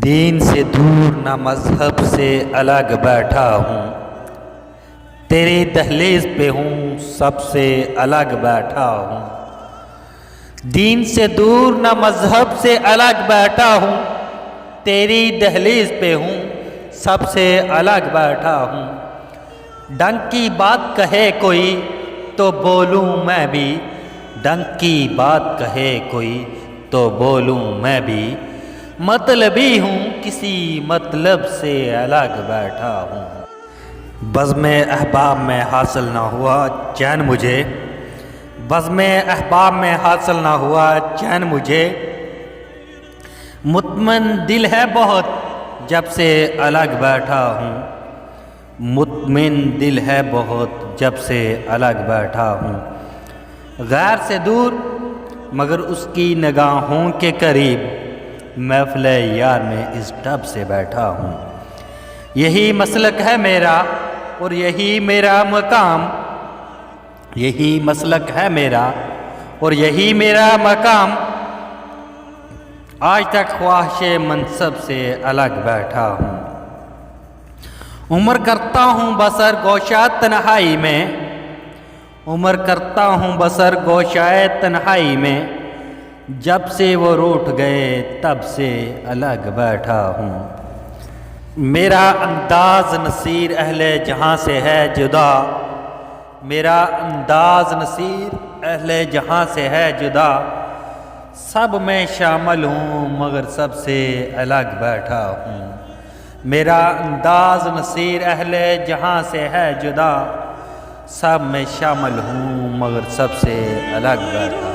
دین سے دور نہ مذہب سے الگ بیٹھا ہوں، تیری دہلیز پہ ہوں سب سے الگ بیٹھا ہوں۔ دین سے دور نہ مذہب سے الگ بیٹھا ہوں، تیری دہلیز پہ ہوں سب سے الگ بیٹھا ہوں۔ ڈنک کی بات کہے کوئی تو بولوں میں بھی، ڈنک کی بات کہے کوئی تو بولوں میں بھی، مطلبی ہوں کسی مطلب سے الگ بیٹھا ہوں۔ بزم احباب میں حاصل نہ ہوا چین مجھے، بزم احباب میں حاصل نہ ہوا چین مجھے، مطمئن دل ہے بہت جب سے الگ بیٹھا ہوں، مطمئن دل ہے بہت جب سے الگ بیٹھا ہوں۔ غیر سے دور مگر اس کی نگاہوں کے قریب، محفل یار میں اس ڈب سے بیٹھا ہوں۔ یہی مسلک ہے میرا اور یہی میرا مقام، یہی مسلک ہے میرا اور یہی میرا مقام، آج تک خواہش منصب سے الگ بیٹھا ہوں۔ عمر کرتا ہوں بسر گوشہ تنہائی میں، عمر کرتا ہوں بسر گوشہ تنہائی میں، جب سے وہ روٹھ گئے تب سے الگ بیٹھا ہوں۔ میرا انداز نصیر اہل جہاں سے ہے جدا، میرا انداز نصیر اہل جہاں سے ہے جدا، سب میں شامل ہوں مگر سب سے الگ بیٹھا ہوں۔ میرا انداز نصیر اہل جہاں سے ہے جدا، سب میں شامل ہوں مگر سب سے الگ بیٹھا ہوں۔